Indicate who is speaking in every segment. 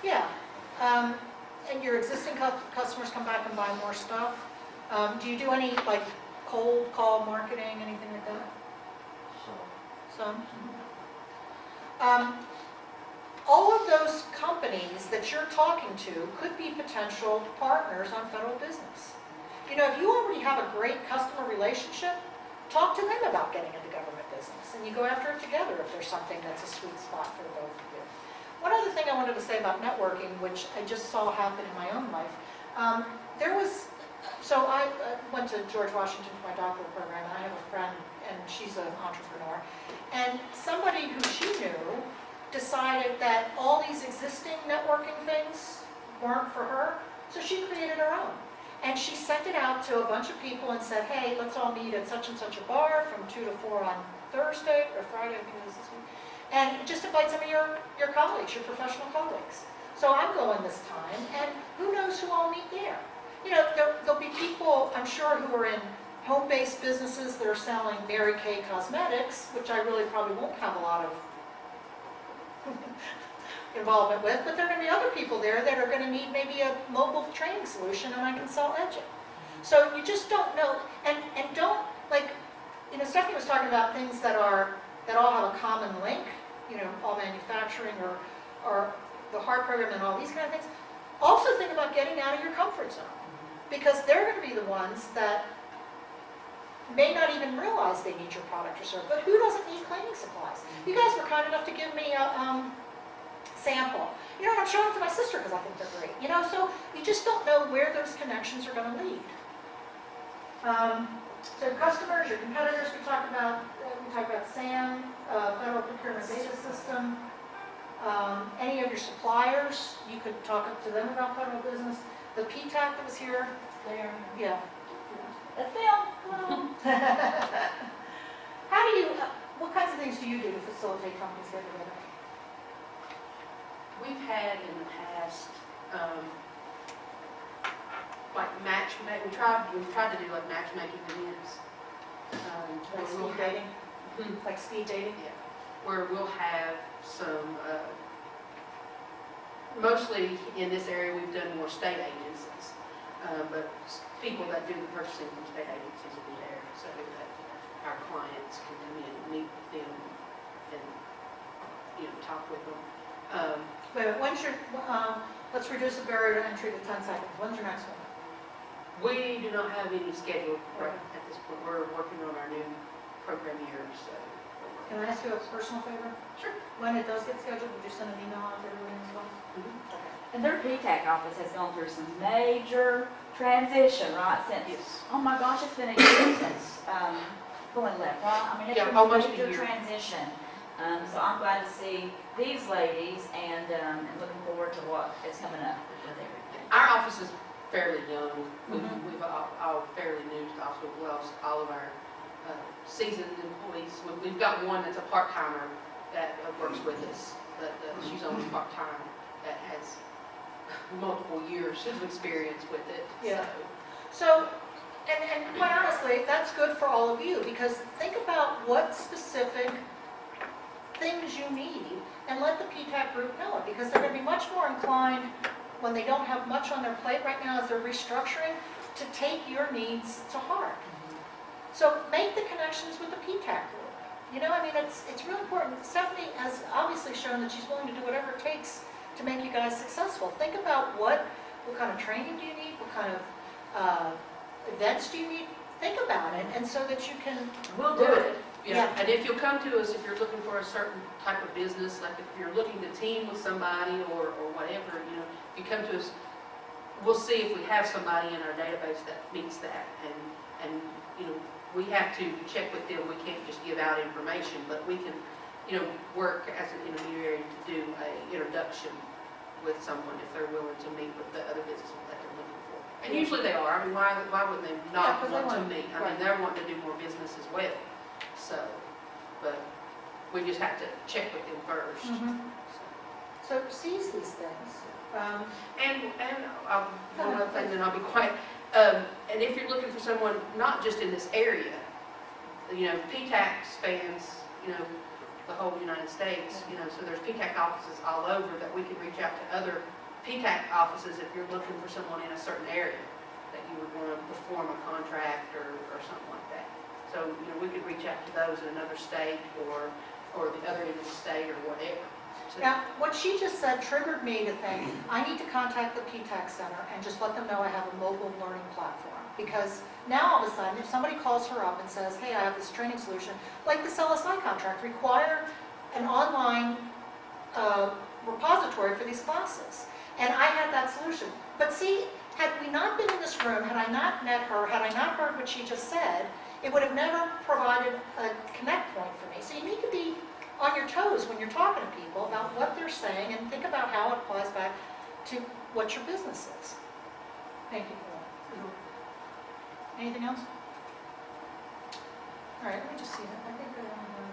Speaker 1: Yeah. And your existing customers come back and buy more stuff. Do you do any like cold call marketing, anything like that? Some. All of those companies that you're talking to could be potential partners on federal business. You know, if you already have a great customer relationship, talk to them about getting into government business, and you go after it together if there's something that's a sweet spot for both of you. One other thing I wanted to say about networking, which I just saw happen in my own life, so I went to George Washington for my doctoral program, and I have a friend, and she's an entrepreneur, and somebody who she knew decided that all these existing networking things weren't for her, so she created her own. And she sent it out to a bunch of people and said, hey, let's all meet at such and such a bar from 2 to 4 on Thursday or Friday, I think it was this week. And just invite some of your colleagues, your professional colleagues. So I'm going this time, and who knows who I'll meet there. You know, there'll be people, I'm sure, who are in home-based businesses that are selling Mary Kay cosmetics, which I really probably won't have a lot of involvement with, but there are going to be other people there that are going to need maybe a mobile training solution, and I can sell Edgit. So you just don't know, and don't, like, you know, Stephanie was talking about things that all have a common link, you know, all manufacturing or the HEART program and all these kind of things. Also think about getting out of your comfort zone, because they're going to be the ones that may not even realize they need your product or service. But who doesn't need cleaning supplies? You guys were kind enough to give me a sample. You know, and I'm showing them to my sister because I think they're great. You know, so you just don't know where those connections are going to lead. So customers, your competitors, we talked about SAM, Federal Procurement Data System. Any of your suppliers, you could talk to them about federal business. The PTAC that was here.
Speaker 2: There.
Speaker 1: Yeah.
Speaker 2: That's them.
Speaker 1: How do you, what kinds of things do you do to facilitate companies getting together?
Speaker 3: We've had in the past, like we've tried to do like matchmaking events.
Speaker 1: Like speed dating? Like speed dating?
Speaker 3: Yeah, where we'll have some, mostly in this area we've done more state agencies, but people that do the purchasing from state agencies will be there so that our clients can come in and meet with them and, you know, talk with them.
Speaker 1: Wait, when's your, let's reduce the barrier to entry to 10 seconds. When's your next one?
Speaker 3: We do not have any scheduled right at this point. We're working on our new program year, so.
Speaker 1: Can I ask you a personal favor?
Speaker 3: Sure.
Speaker 1: When it does get scheduled, would you send an email out to everyone as well? Okay.
Speaker 2: And their PTAC office has gone through some major transition, right? Since,
Speaker 3: Yes.
Speaker 2: oh my gosh, it's been a year since going left, right? I mean, it's
Speaker 3: Yeah,
Speaker 2: been
Speaker 3: almost
Speaker 2: a
Speaker 3: a
Speaker 2: major
Speaker 3: year.
Speaker 2: transition. So I'm glad to see these ladies and looking forward to what is coming up with everything.
Speaker 3: Our office is fairly young. We've all fairly new to the office. We've lost all of our seasoned employees. We've got one that's a part-timer that works with us, but she's only part-time, that has multiple years of experience with it.
Speaker 1: Yeah. So, and quite honestly, that's good for all of you, because think about what specific things you need and let the PTAC group know it, because they're going to be much more inclined when they don't have much on their plate right now as they're restructuring to take your needs to heart. So make the connections with the PTAC group. You know, I mean, it's really important. Stephanie has obviously shown that she's willing to do whatever it takes to make you guys successful. Think about what kind of training do you need, what kind of events do you need. Think about it, and so that you can.
Speaker 2: We'll do it.
Speaker 3: Yeah, and if you'll come to us if you're looking for a certain type of business, like if you're looking to team with somebody or whatever, you know, if you come to us, we'll see if we have somebody in our database that meets that, and you know, we have to check with them. We can't just give out information, but we can, you know, work as an intermediary to do a introduction with someone if they're willing to meet with the other business that they're looking for. And usually they are. I mean, why would they not
Speaker 1: 'cause they
Speaker 3: want to
Speaker 1: want-
Speaker 3: meet? I
Speaker 1: right.
Speaker 3: mean, they're wanting to do more business as well. So, but we just have to check with them first.
Speaker 1: So seize these things.
Speaker 3: And one other thing, then I'll be quiet. And if you're looking for someone not just in this area, you know, PTAC spans, you know, the whole United States, you know, so there's PTAC offices all over that we could reach out to other PTAC offices if you're looking for someone in a certain area that you would want to perform a contract or something like that. So, you know, we could reach out to those in another state or the other end of the state or whatever. So-
Speaker 1: Now, what she just said triggered me to think, I need to contact the PTAC Center and just let them know I have a mobile learning platform. Because now all of a sudden, if somebody calls her up and says, hey, I have this training solution, like this LSI contract, require an online repository for these classes. And I had that solution. But see, had we not been in this room, had I not met her, had I not heard what she just said, it would have never provided a connect point for me. So you need to be on your toes when you're talking to people about what they're saying and think about how it applies back to what your business is. Thank you for that. Anything else? All right, let me just see that. I think I only have,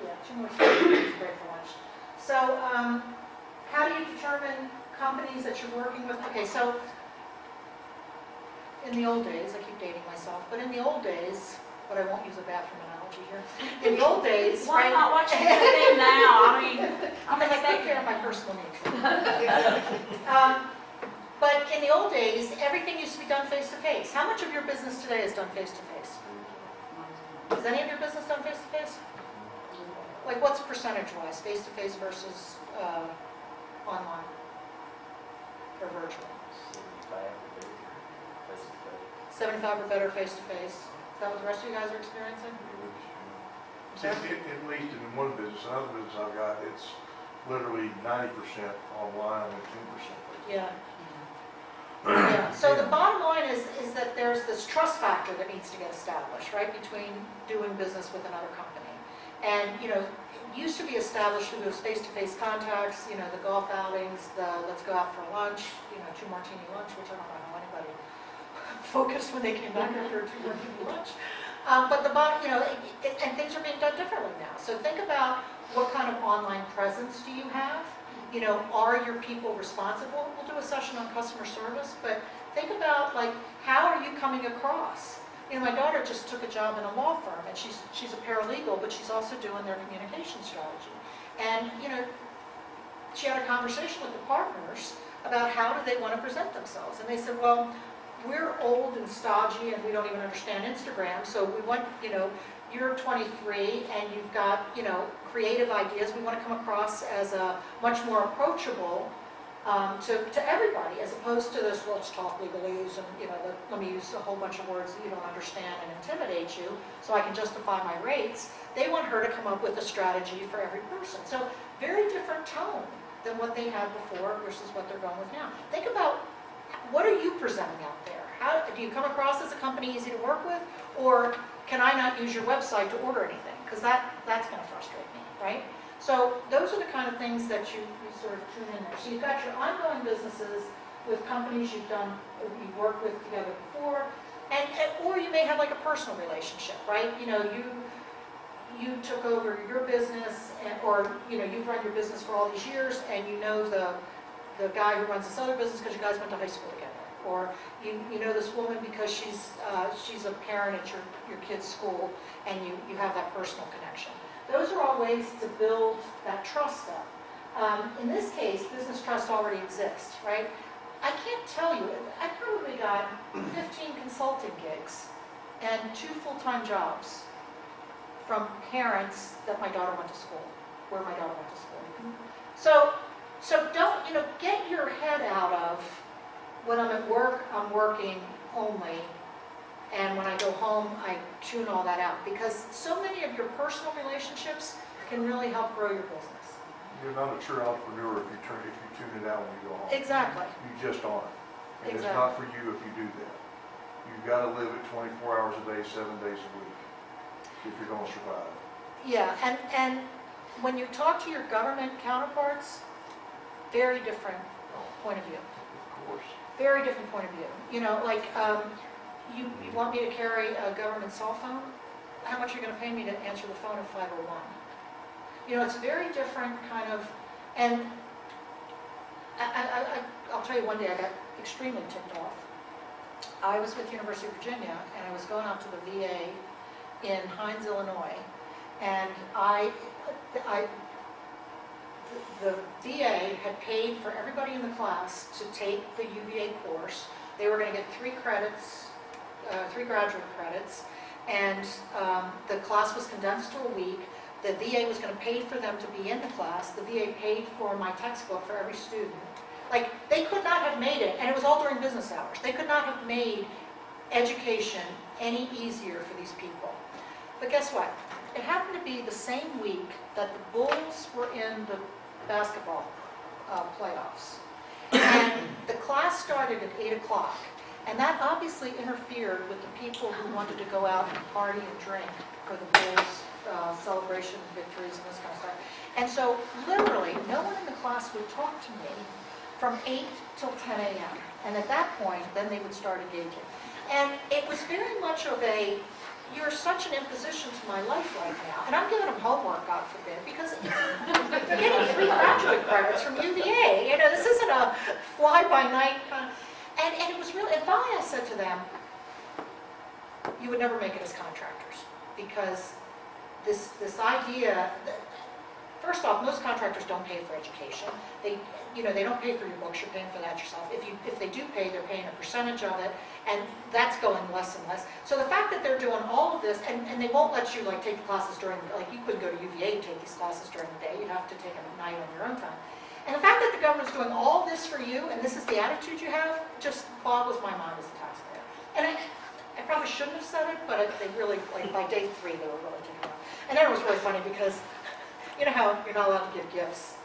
Speaker 1: yeah, 2 more seconds to break for lunch. So, how do you determine companies that you're working with? Okay, so in the old days, I keep dating myself, but in the old days, but I won't use a bathroom analogy here. In the old days,
Speaker 2: Why
Speaker 1: right?
Speaker 2: not what you do now? I mean, I'm
Speaker 1: Because I take care of my personal needs. But in the old days, everything used to be done face-to-face. How much of your business today is done face-to-face? Is any of your business done face-to-face? Like what's percentage-wise, face-to-face versus online or virtual? 75 or better face-to-face. Is that what the rest of you guys are experiencing?
Speaker 4: At least in one business, another business I've got, it's literally 90% online and 10%.
Speaker 1: Yeah. Yeah. So the bottom line is that there's this trust factor that needs to get established, right, between doing business with another company. And, you know, it used to be established through those face-to-face contacts, you know, the golf outings, the let's go out for lunch, you know, 2 martini lunch, which I don't know how anybody focused when they came back after a 2 martini lunch. But the bottom, you know, and things are being done differently now. So think about what kind of online presence do you have? You know, are your people responsible? We'll do a session on customer service, but think about, like, how are you coming across? You know, my daughter just took a job in a law firm, and she's a paralegal, but she's also doing their communication strategy. And, you know, she had a conversation with the partners about how do they want to present themselves. And they said, well, we're old and stodgy, and we don't even understand Instagram, so we want, you know, you're 23 and you've got, you know, creative ideas. We want to come across as a much more approachable to everybody, as opposed to this, let's talk legalese and, you know, let me use a whole bunch of words that you don't understand and intimidate you so I can justify my rates. They want her to come up with a strategy for every person. So very different tone than what they had before versus what they're going with now. Think about, what are you presenting out there? How do you come across as a company easy to work with, or can I not use your website to order anything? Because that's going to frustrate me, right? So those are the kind of things that you sort of tune in there. So you've got your ongoing businesses with companies you've worked with together before, and or you may have like a personal relationship, right? You know, you took over your business, or you know, you've run your business for all these years, and you know the guy who runs this other business because you guys went to high school together. Or you know this woman because she's a parent at your kid's school, and you have that personal connection. Those are all ways to build that trust up. In this case, business trust already exists, right? I can't tell you, I probably got 15 consulting gigs and 2 full-time jobs from parents that my daughter went to school, where my daughter went to school. So don't, you know, get your head out of, when I'm at work, I'm working only, and when I go home, I tune all that out, because so many of your personal relationships can really help grow your business.
Speaker 4: You're not a true entrepreneur if you tune it out when you go home.
Speaker 1: Exactly.
Speaker 4: You just aren't. And
Speaker 1: Exactly.
Speaker 4: it's not for you if you do that. You've got to live it 24 hours a day, 7 days a week, if you're going to survive.
Speaker 1: Yeah, and when you talk to your government counterparts, very different point of view.
Speaker 4: Of course.
Speaker 1: Very different point of view. You know, like, you want me to carry a government cell phone? How much are you going to pay me to answer the phone at 501? You know, it's very different kind of, and I'll tell you, one day I got extremely ticked off. I was with University of Virginia, and I was going out to the VA in Hines, Illinois, and I the VA had paid for everybody in the class to take the UVA course. They were going to get 3 credits, 3 graduate credits, and the class was condensed to a week. The VA was going to pay for them to be in the class. The VA paid for my textbook for every student. Like, they could not have made it, and it was all during business hours. They could not have made education any easier for these people. But guess what? It happened to be the same week that the Bulls were in the basketball playoffs. And the class started at 8 o'clock. And that obviously interfered with the people who wanted to go out and party and drink for the Bulls celebration, victories, and this kind of stuff. And so literally, no one in the class would talk to me from 8 till 10 a.m. And at that point, then they would start engaging. And it was very much of a, you're such an imposition to my life right now. And I'm giving them homework, God forbid, because they're getting 3 graduate credits from UVA. You know, this isn't a fly-by-night kind of, and it was really, and finally I said to them, you would never make it as contractors, because this idea, first off, most contractors don't pay for education. They don't pay for your books, you're paying for that yourself. If they do pay, they're paying a percentage of it, and that's going less and less. So the fact that they're doing all of this, and they won't let you like take the classes during, like you couldn't go to UVA and take these classes during the day, you'd have to take them at night on your own time. And the fact that the government's doing all this for you, and this is the attitude you have, just boggles my mind as a taxpayer. And I probably shouldn't have said it, but they really, like by day 3, they were really taking off. And then it was really funny because, you know how you're not allowed to give gifts.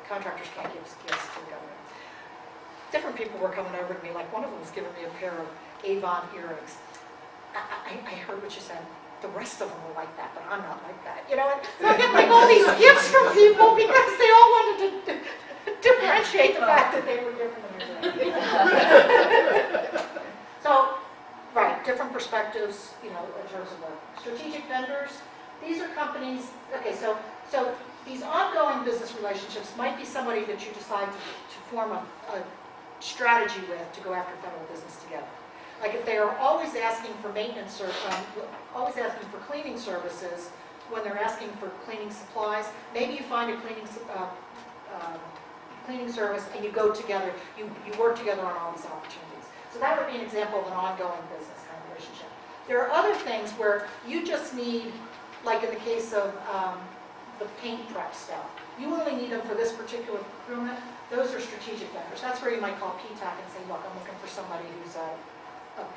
Speaker 1: Contractors can't give gifts to the government. Different people were coming over to me, like one of them was giving me a pair of Avon earrings. I heard what you said. The rest of them were like that, but I'm not like that. You know, and so I get like all these gifts from people because they all wanted to differentiate the fact that they were different than everybody. So, right, different perspectives, you know, in terms of work. Strategic vendors, these are companies, okay, so these ongoing business relationships might be somebody that you decide to form a strategy with to go after federal business together. Like if they are always asking for maintenance or always asking for cleaning services when they're asking for cleaning supplies, maybe you find a cleaning service and you go together, you work together on all these opportunities. So that would be an example of an ongoing business kind of relationship. There are other things where you just need, like in the case of the paint prep stuff, you only need them for this particular procurement. Those are strategic vendors. That's where you might call PTAC and say, look, I'm looking for somebody who's a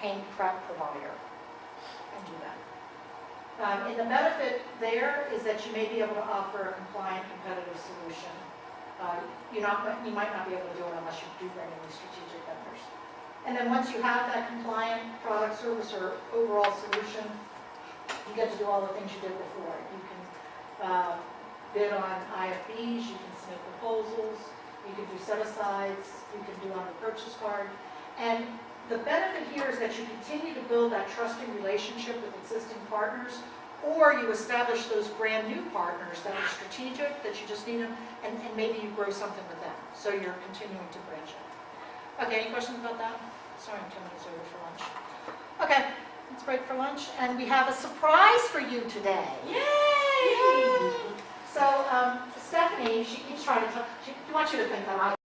Speaker 1: paint prep provider, and do that. And the benefit there is that you may be able to offer a compliant, competitive solution. You might not be able to do it unless you do bring in these strategic vendors. And then once you have that compliant product, service, or overall solution, you get to do all the things you did before. You can bid on IFBs, you can submit proposals, you can do set-asides, you can do on the purchase card. And the benefit here is that you continue to build that trusting relationship with existing partners, or you establish those brand new partners that are strategic, that you just need them, and maybe you grow something with them. So you're continuing to branch out. Okay, any questions about that? Sorry, I'm 10 minutes over for lunch. Okay, let's break for lunch. And we have a surprise for you today.
Speaker 2: Yay!
Speaker 1: So Stephanie, she keeps trying to, she wants you to think that I